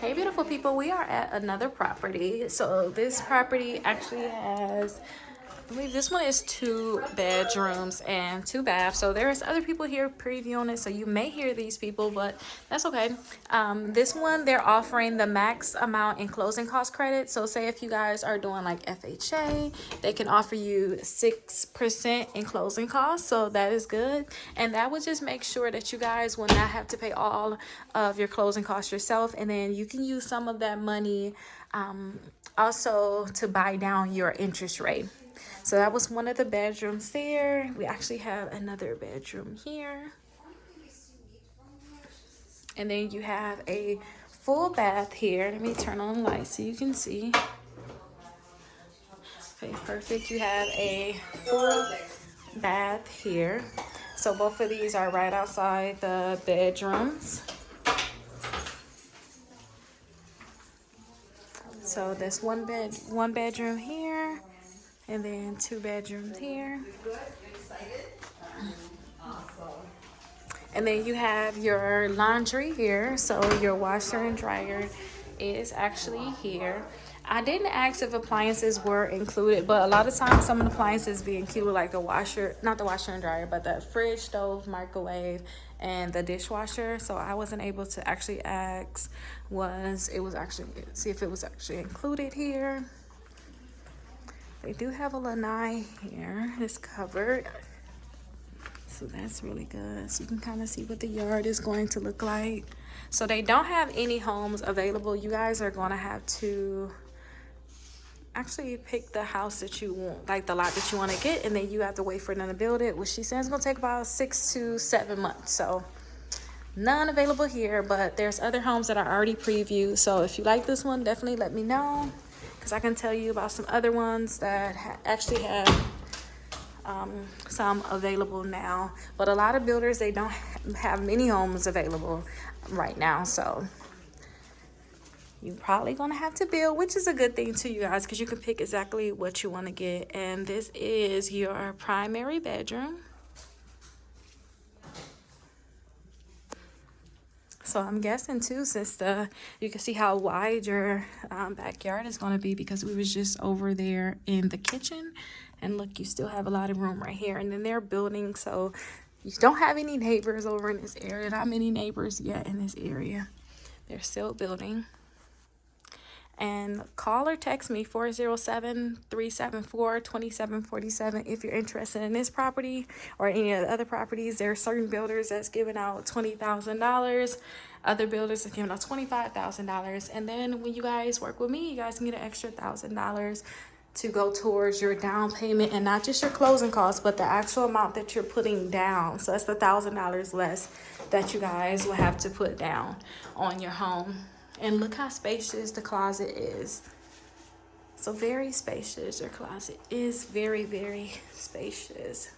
Hey beautiful people, we are at another property. So this property actually has, I believe this one is 2 bedrooms and 2 baths. So there's other people here previewing it, so you may hear these people, but that's okay. This one, they're offering the max amount in closing cost credit. So say if you guys are doing like FHA, they can offer you 6% in closing costs. So that is good. And that would just make sure that you guys will not have to pay all of your closing costs yourself. And then you can use some of that money also to buy down your interest rate. So that was one of the bedrooms there. We actually have another bedroom here. And then you have a full bath here. Let me turn on the light so you can see. Okay, perfect. You have a full bath here. So both of these are right outside the bedrooms. So there's one bedroom here, and then 2 bedrooms here. And then you have your laundry here. So your washer and dryer is actually here. I didn't ask if appliances were included, but a lot of times some of the appliances be included, like the washer, not the washer and dryer, but the fridge, stove, microwave, and the dishwasher. So I wasn't able to actually ask see if it was actually included here. They do have a lanai here. It's covered. So that's really good. So you can kind of see what the yard is going to look like. So they don't have any homes available. You guys are going to have to actually pick the house that you want, like the lot that you want to get, and then you have to wait for them to build it, which she says is going to take about 6 to 7 months. So none available here, but there's other homes that are already previewed. So if you like this one, definitely let me know, because I can tell you about some other ones that actually have some available now. But a lot of builders, they don't have many homes available right now, so you're probably gonna have to build, which is a good thing too, you guys, because you can pick exactly what you want to get. And this is your primary bedroom. So I'm guessing too, since you can see how wide your backyard is going to be, because we was just over there in the kitchen, and look, you still have a lot of room right here. And then they're building, so you don't have any neighbors over in this area. Not many neighbors yet in this area. They're still building. And call or text me 407-374-2747 if you're interested in this property or any of the other properties. There are certain builders that's giving out $20,000. Other builders are giving out $25,000. And then when you guys work with me, you guys can get an extra $1,000 to go towards your down payment, and not just your closing costs, but the actual amount that you're putting down. So that's the $1,000 less that you guys will have to put down on your home. And look how spacious the closet is. So very spacious. Your closet is very, very spacious.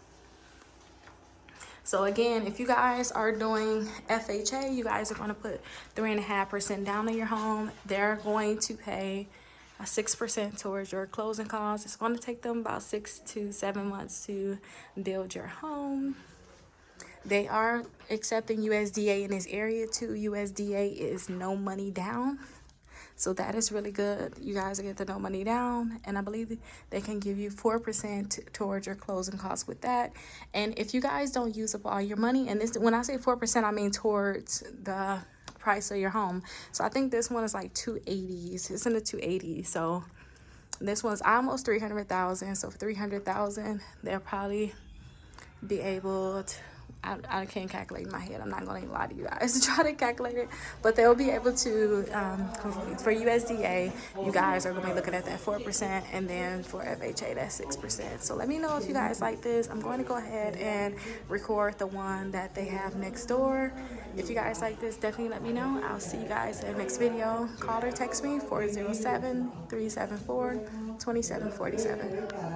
So again, if you guys are doing FHA, you guys are going to put 3.5% down on your home. They're going to pay 6% towards your closing costs. It's going to take them about 6 to 7 months to build your home. They are accepting USDA in this area too. USDA is no money down. So that is really good. You guys get the no money down, and I believe they can give you 4% towards your closing costs with that. And if you guys don't use up all your money, and this, when I say 4%, I mean towards the price of your home. So I think this one is like 280s. It's in the 280s. So this one's almost 300,000. So for 300,000, they'll probably be able to, I can't calculate in my head. I'm not going to lie to you guys to try to calculate it. But they'll be able to, for USDA, you guys are going to be looking at that 4%. And then for FHA, that's 6%. So let me know if you guys like this. I'm going to go ahead and record the one that they have next door. If you guys like this, definitely let me know. I'll see you guys in the next video. Call or text me, 407-374-2747.